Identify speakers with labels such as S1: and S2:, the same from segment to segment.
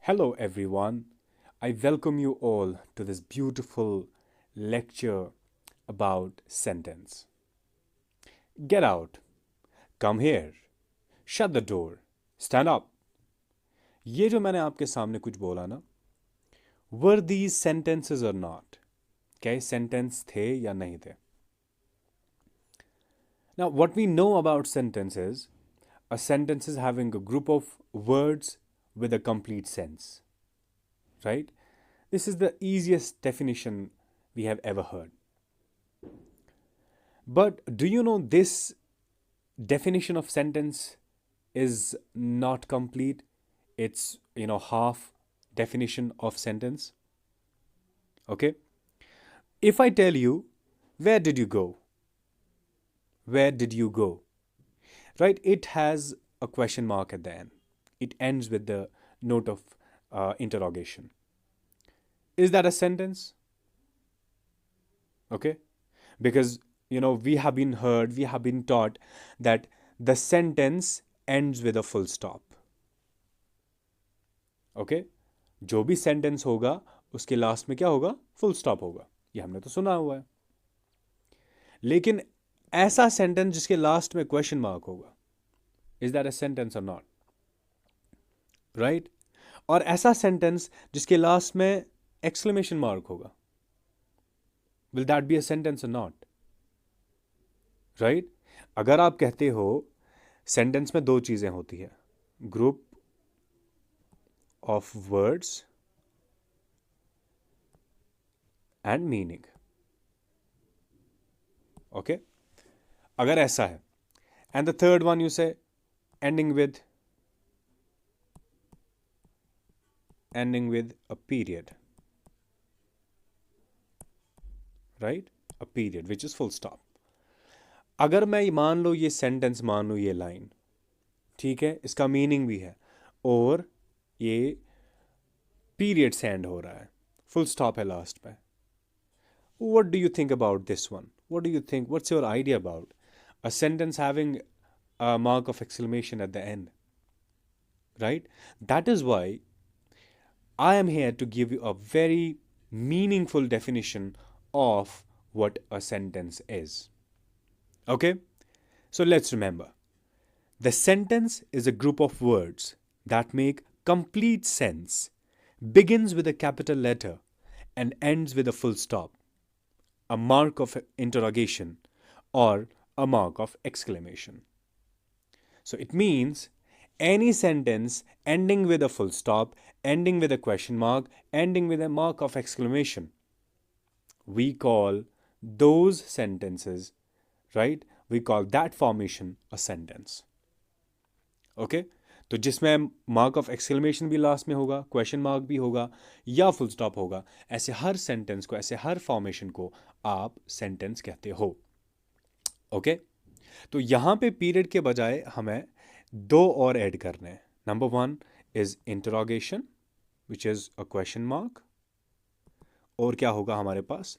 S1: Hello, everyone. I welcome you all to this beautiful lecture about sentence. Get out, come here, shut the door, stand up. ये जो मैंने आपके सामने कुछ बोला ना, were these sentences or not? क्या ये sentence थे या नहीं थे? Now, what we know about sentence is a sentence is having a group of words with a complete sense, right? This is the easiest definition we have ever heard. But do you know this definition of sentence is not complete? It's, half definition of sentence. Okay? If I tell you, where did you go? Where did you go? Right? It has a question mark at the end. It ends with the note of interrogation. Is that a sentence? Okay? Because, we have been taught that the sentence ends with a full stop. Okay? जो भी sentence होगा उसके last में क्या होगा? Full stop होगा. ये हमने तो सुना हुआ है. लेकिन ऐसा सेंटेंस जिसके लास्ट में क्वेश्चन मार्क होगा, इज दैट अ सेंटेंस और नॉट? राइट? और ऐसा सेंटेंस जिसके लास्ट में एक्सक्लेमेशन मार्क होगा, will that be a sentence और नॉट? राइट? अगर आप कहते हो सेंटेंस में दो चीजें होती है, group of words and meaning. Okay? अगर ऐसा है, and the third one you से ending with a period, right? A period which is full stop. अगर मैं मान लो ये सेंटेंस, मान लो ये लाइन, ठीक है, इसका मीनिंग भी है और ये पीरियड से एंड हो रहा है, फुल स्टॉप है लास्ट पे. What do you think about this one? What do you think? What's your idea about a sentence having a mark of exclamation at the end? Right? That is why I am here to give you a very meaningful definition of what a sentence is. Okay? So let's remember. The sentence is a group of words that make complete sense, begins with a capital letter, and ends with a full stop, a mark of interrogation, or a mark of exclamation. So it means any sentence ending with a full stop, ending with a question mark, ending with a mark of exclamation, we call those sentences, right? We call that formation a sentence. Okay? तो जिसमें mark of exclamation भी last में होगा, question mark भी होगा या full stop होगा, ऐसे हर सेंटेंस को, ऐसे हर फॉर्मेशन को आप सेंटेंस कहते हो. ओके? तो यहां पे पीरियड के बजाय हमें दो और ऐड करने हैं. Number one is interrogation which is a question mark, और क्या होगा हमारे पास?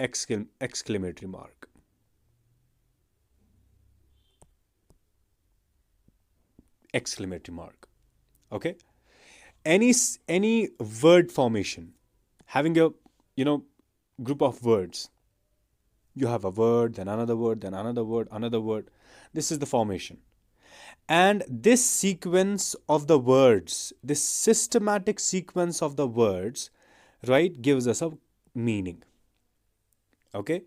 S1: Exclamatory mark. Exclamatory mark. Okay? Any word formation having a group of words, you have a word, then another word, then another word, another word. This is the formation. And this sequence of the words, this systematic sequence of the words, right, gives us a meaning. Okay?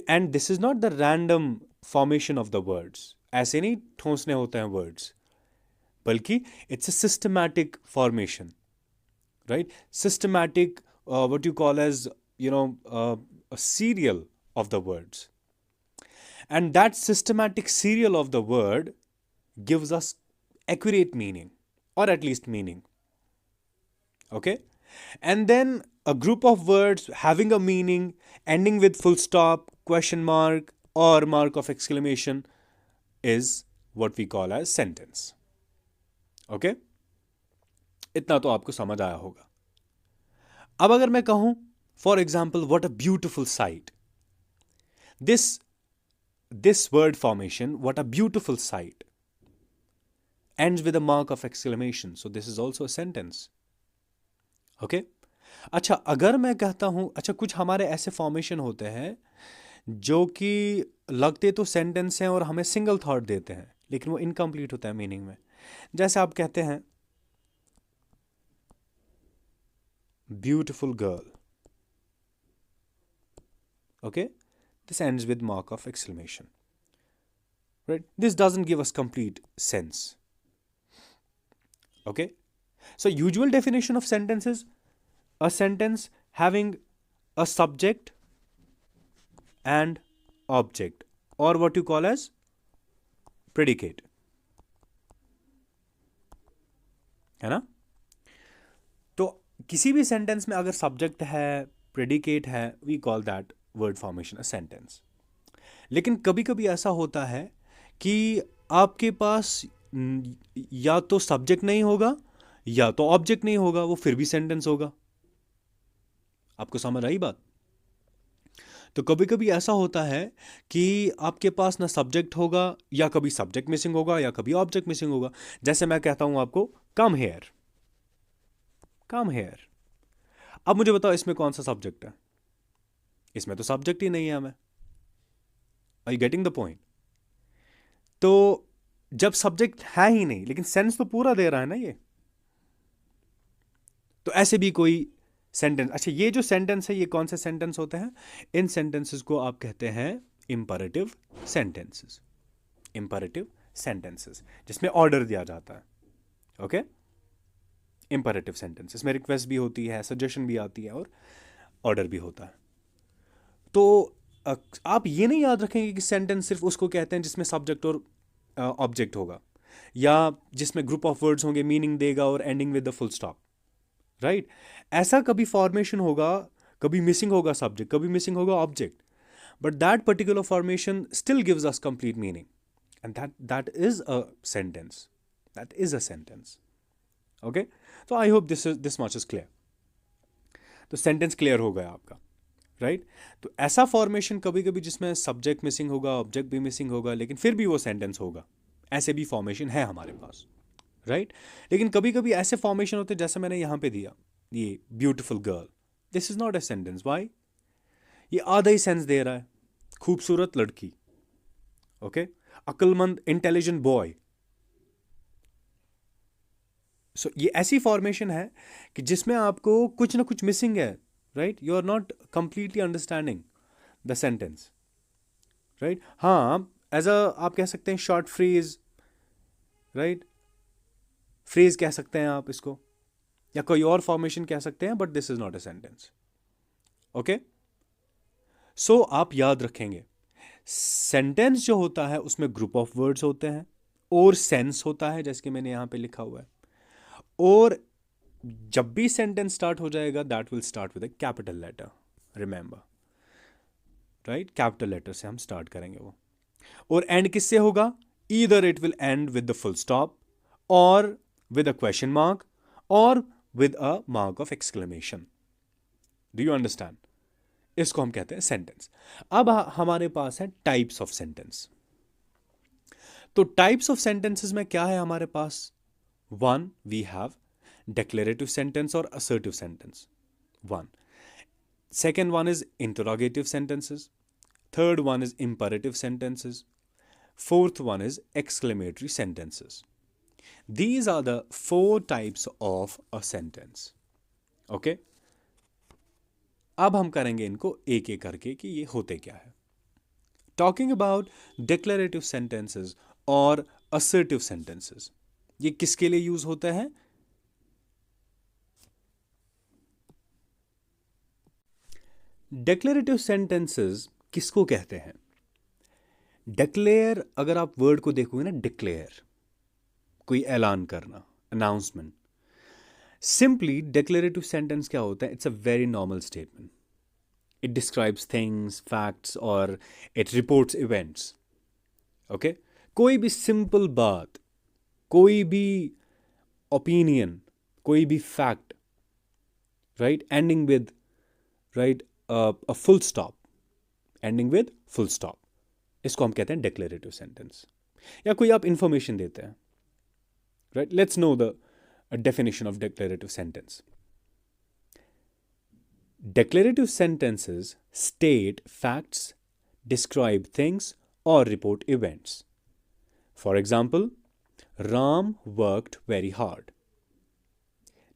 S1: And this is not the random formation of the words. ऐसे नहीं ठोंसने होते हैं words, बल्कि it's a systematic formation, right? Systematic, what you call as, a serial of the words. And that systematic serial of the word gives us accurate meaning, or at least meaning. Okay? And then a group of words having a meaning, ending with full stop, question mark, or mark of exclamation is what we call as sentence. Okay? इतना तो आपको समझ आया होगा. अब अगर मैं कहूं, for example, what a beautiful site, this word formation, what a beautiful site, ends with a mark of exclamation. So this is also a sentence. Okay अच्छा, अगर मैं कहता हूं, अच्छा कुछ हमारे ऐसे फॉर्मेशन होते हैं जो कि लगते तो सेंटेंस हैं और हमें सिंगल थॉट देते हैं, लेकिन वो इनकम्प्लीट होता है मीनिंग में। जैसे आप कहते हैं beautiful girl, okay, this ends with mark of exclamation, right? This doesn't give us complete sense. Okay, so usual definition of sentence is a sentence having a subject and object, or what you call as predicate, है ना? तो किसी भी sentence में अगर subject है, predicate है, we call that word formation a sentence. लेकिन कभी कभी ऐसा होता है कि आपके पास या तो सब्जेक्ट नहीं होगा या तो ऑब्जेक्ट नहीं होगा, वो फिर भी सेंटेंस होगा। आपको समझ आई बात? तो कभी कभी ऐसा होता है कि आपके पास ना सब्जेक्ट होगा, या कभी सब्जेक्ट मिसिंग होगा, या कभी ऑब्जेक्ट मिसिंग होगा। जैसे मैं कहता हूं आपको कम हेयर, कम हेयर। अब मुझे बताओ इसमें कौन सा सब्जेक्ट है? इसमें तो सब्जेक्ट ही नहीं है हमें। Are you getting the point? तो जब सब्जेक्ट है ही नहीं लेकिन सेंस तो पूरा दे रहा है ना ये, तो ऐसे भी कोई सेंटेंस। अच्छा, ये जो सेंटेंस है ये कौन से सेंटेंस होते हैं? इन सेंटेंसेस को आप कहते हैं इंपरेटिव सेंटेंसेस। इंपरेटिव सेंटेंसेस जिसमें ऑर्डर दिया जाता है। ओके, इंपरेटिव सेंटेंसेस में रिक्वेस्ट भी होती है, सजेशन भी आती है और ऑर्डर भी होता है। तो आप ये नहीं याद रखेंगे कि सेंटेंस सिर्फ उसको कहते हैं जिसमें सब्जेक्ट और ऑब्जेक्ट होगा, या जिसमें ग्रुप ऑफ वर्ड्स होंगे, मीनिंग देगा और ending with the full stop, right? ऐसा कभी फॉर्मेशन होगा, कभी मिसिंग होगा सब्जेक्ट, कभी मिसिंग होगा object, but that particular formation still gives us complete meaning, and that is a sentence, that is a sentence. Okay, तो I hope this much is clear. तो sentence clear हो गया आपका, right? तो ऐसा formation कभी कभी जिसमें सब्जेक्ट मिसिंग होगा, ऑब्जेक्ट भी मिसिंग होगा, लेकिन फिर भी वो सेंटेंस होगा, ऐसे भी फॉर्मेशन है हमारे पास, राइट? लेकिन कभी कभी ऐसे फॉर्मेशन होते हैं जैसे मैंने यहां पे दिया, ये beautiful girl, this is not a sentence. Why? ये आधा ही सेंस दे रहा है, खूबसूरत लड़की, ओके, अक्लमंद इंटेलिजेंट बॉय। सो ये ऐसी फॉर्मेशन है कि जिसमें आपको कुछ ना कुछ मिसिंग है, right? You are not completely understanding the sentence, right? हाँ, एज अ आप कह सकते हैं शॉर्ट फ्रेज, राइट? फ्रेज कह सकते हैं आप इसको, या कोई और फॉर्मेशन कह सकते हैं, but this is not a sentence. Okay, so आप याद रखेंगे सेंटेंस जो होता है उसमें ग्रुप ऑफ वर्ड्स होते हैं और सेंस होता है, जैसे कि मैंने यहां पे लिखा हुआ है। और जब भी सेंटेंस स्टार्ट हो जाएगा that will start with a capital letter, remember, right? Capital letter से हम स्टार्ट करेंगे वो। और एंड किससे होगा? Either it will end with the full stop, और विद अ क्वेश्चन मार्क, और with a mark of exclamation. Do you understand? इसको हम कहते हैं सेंटेंस। अब हमारे पास है टाइप्स ऑफ सेंटेंस। तो टाइप्स ऑफ सेंटेंसेस में क्या है हमारे पास? One, we have declarative sentence or assertive sentence. One. Second one is interrogative sentences. Third one is imperative sentences. Fourth one is exclamatory sentences. These are the four types of a sentence. Okay? अब हम करेंगे इनको एक एक करके कि ये होते क्या है। Talking about declarative sentences और assertive sentences, ये किसके लिए यूज होता है? Declarative sentences किसको कहते हैं? डिक्लेयर, अगर आप वर्ड को देखोगे ना, डिक्लेयर, कोई ऐलान करना, अनाउंसमेंट। सिंपली डिक्लेरेटिव सेंटेंस क्या होता है? It's a very normal statement. It describes things, facts, और इट रिपोर्ट्स इवेंट्स। ओके, कोई भी सिंपल बात, कोई भी ओपिनियन, कोई भी fact, right, ending with, right, a full stop, ending with full stop, इसको हम कहते हैं डिक्लेरेटिव सेंटेंस। या कोई आप इंफॉर्मेशन देते हैं, right? Let's know the definition of declarative sentence. Declarative sentences state facts, describe things, or report events. For example, Ram worked very hard.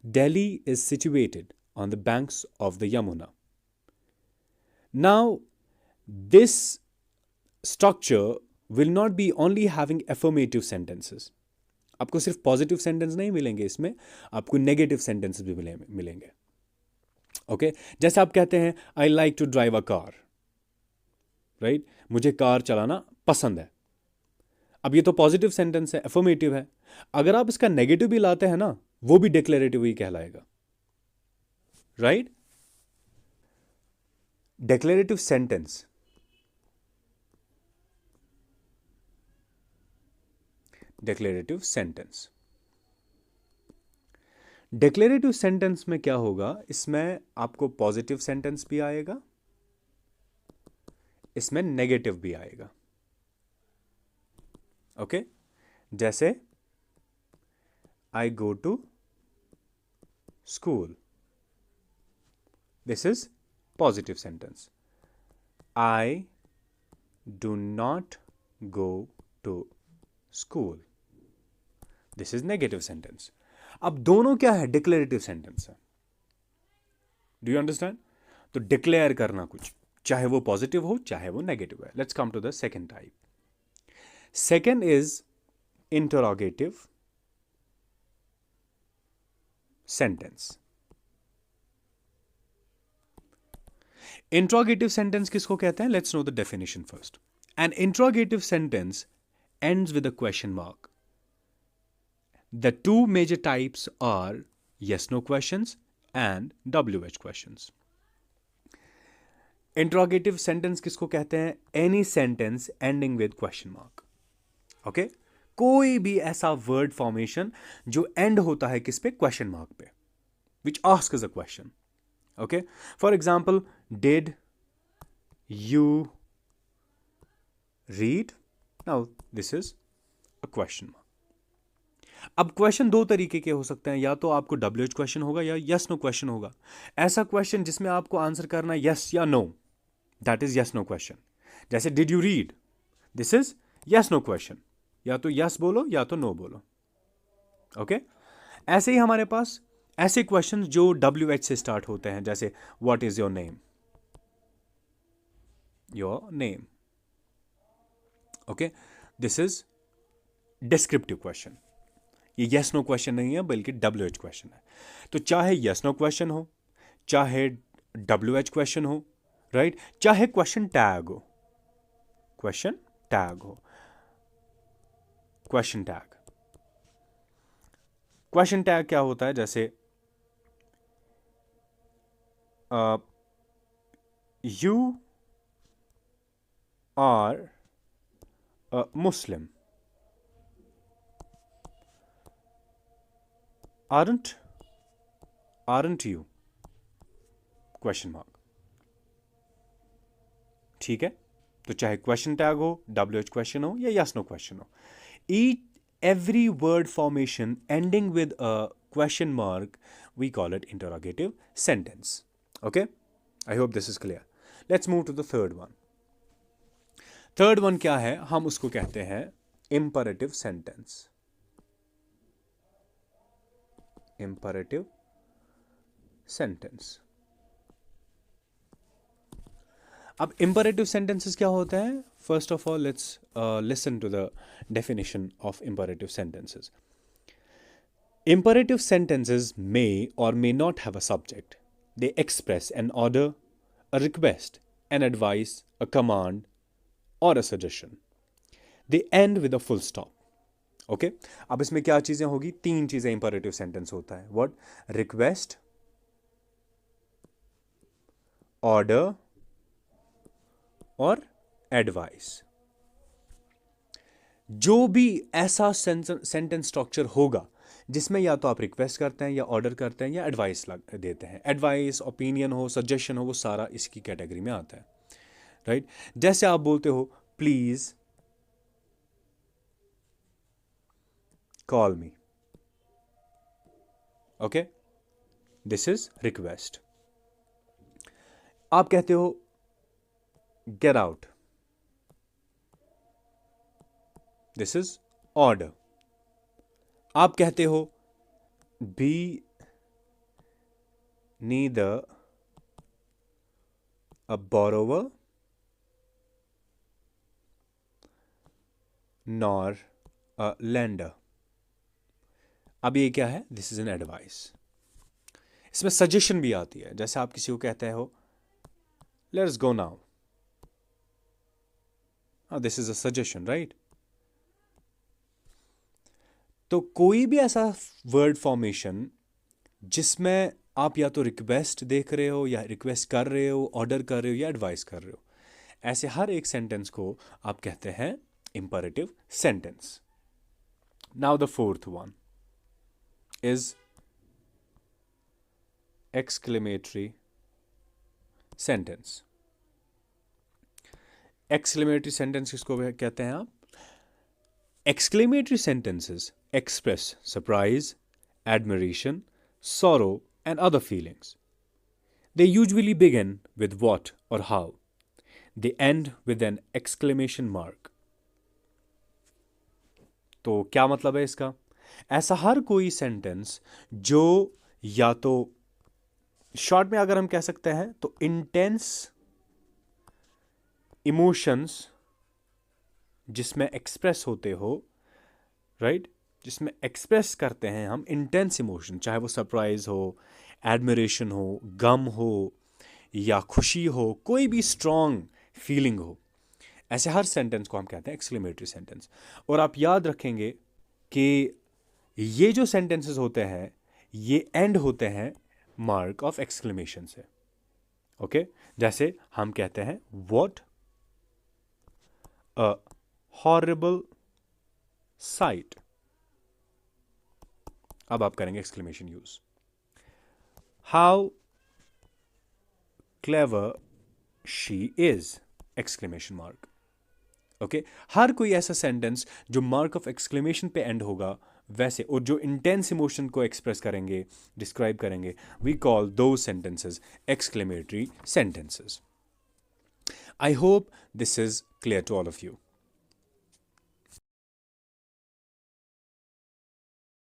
S1: Delhi is situated on the banks of the Yamuna. Now, this structure will not be only having affirmative sentences. आपको सिर्फ positive sentence नहीं मिलेंगे इसमें, आपको negative sentences भी मिलेंगे. Okay, जैसे आप कहते हैं I like to drive a car, right, मुझे कार चलाना पसंद है. अब ये तो पॉजिटिव सेंटेंस है, अफर्मेटिव है. अगर आप इसका नेगेटिव भी लाते हैं ना, वो भी डिक्लेरेटिव ही कहलाएगा, right. Declarative sentence, declarative sentence, declarative sentence में क्या होगा, इसमें आपको पॉजिटिव सेंटेंस भी आएगा, इसमें नेगेटिव भी आएगा. ओके, जैसे I go to school, this is positive sentence. I do not go to school, this is negative sentence. अब दोनों क्या है, डिक्लेरेटिव सेंटेंस है. Do you understand? तो डिक्लेयर करना कुछ, चाहे वो पॉजिटिव हो चाहे वो नेगेटिव है. Let's come to the second type. Second is interrogative sentence. Interrogative sentence किसको कहते हैं? Let's know the definition first. An interrogative sentence ends with a question mark. The two major types are yes-no questions and WH questions. Interrogative sentence किसको कहते हैं? Any sentence ending with question mark. Okay? कोई भी ऐसा word formation जो end होता है किस पे? Question mark पे, which asks a question. Okay? For example, did you read? Now this is a question mark. अब क्वेश्चन दो तरीके के हो सकते हैं, या तो आपको WH क्वेश्चन होगा या यस नो क्वेश्चन होगा. ऐसा क्वेश्चन जिसमें आपको आंसर करना है यस या no, that is yes no question. जैसे did you read, this is yes no question, या तो यस बोलो या तो नो बोलो. ओके, ऐसे ही हमारे पास ऐसे क्वेश्चन जो WH से स्टार्ट होते हैं, जैसे what is your name, your name. Okay, this is descriptive question. ये यस नो क्वेश्चन नहीं है बल्कि WH क्वेश्चन है. तो चाहे यस नो क्वेश्चन हो, चाहे WH क्वेश्चन हो, राइट, चाहे क्वेश्चन टैग हो, क्वेश्चन टैग हो, क्वेश्चन टैग. क्वेश्चन टैग क्या होता है? जैसे you are Muslim. Aren't you? Question mark. ठीक है, तो चाहे क्वेश्चन टैग हो, WH क्वेश्चन हो या यस नो क्वेश्चन हो, every word formation ending with a question mark, we call it interrogative sentence. Okay, I hope this is clear. Let's move to the third one. Third one क्या है? हम उसको कहते हैं imperative sentence. Imperative sentence. अब imperative sentences क्या होते हैं? First of all let's listen to the definition of imperative sentences. Imperative sentences may और may not have a subject. They express an order, a request, an advice, a command or a suggestion. They end with a full stop. Okay? अब इसमें क्या चीजें होगी? तीन चीजें imperative sentence होता है. What? रिक्वेस्ट, ऑर्डर और एडवाइस. जो भी ऐसा सेंटेंस स्ट्रक्चर होगा जिसमें या तो आप रिक्वेस्ट करते हैं या ऑर्डर करते हैं या एडवाइस देते हैं, एडवाइस, ओपिनियन हो, सजेशन हो, वो सारा इसकी कैटेगरी में आता है, राइट. जैसे आप बोलते हो please call me. Okay, this is request. आप कहते हो get out, this is order. आप कहते हो be neither a borrower nor a lender. अब ये क्या है? This is an advice. इसमें सजेशन भी आती है. जैसे आप किसी को कहते हो let's go now, this is a suggestion, right? तो कोई भी ऐसा वर्ड फॉर्मेशन जिसमें आप या तो रिक्वेस्ट देख रहे हो, या रिक्वेस्ट कर रहे हो, ऑर्डर कर रहे हो, या एडवाइस कर रहे हो, ऐसे हर एक सेंटेंस को आप कहते हैं imperative sentence. Now the fourth one is exclamatory sentence. Exclamatory sentence किसको कहते हैं आप? Exclamatory sentences express surprise, admiration, sorrow, and other feelings. They usually begin with what or how. They end with an exclamation mark. तो क्या मतलब है इसका? ऐसा हर कोई सेंटेंस जो या तो शॉर्ट में अगर हम कह सकते हैं तो इंटेंस इमोशंस जिसमें एक्सप्रेस होते हो, राइट? जिसमें एक्सप्रेस करते हैं हम इंटेंस इमोशन, चाहे वो सरप्राइज हो, एडमिरेशन हो, गम हो, या खुशी हो, कोई भी स्ट्रॉन्ग फीलिंग हो, ऐसे हर सेंटेंस को हम कहते हैं एक्सक्लेमेटरी सेंटेंस. और आप याद रखेंगे कि ये जो सेंटेंसेस होते हैं ये एंड होते हैं मार्क ऑफ एक्सक्लेमेशन से. ओके, जैसे हम कहते हैं व्हाट अ हॉरिबल साइट. अब आप करेंगे exclamation use. How clever she is exclamation mark. Okay, हर कोई ऐसा सेंटेंस जो मार्क ऑफ एक्सक्लेमेशन पे एंड होगा वैसे, और जो इंटेंस इमोशन को एक्सप्रेस करेंगे, डिस्क्राइब करेंगे, we call those sentences exclamatory sentences. I hope this is clear to all of you.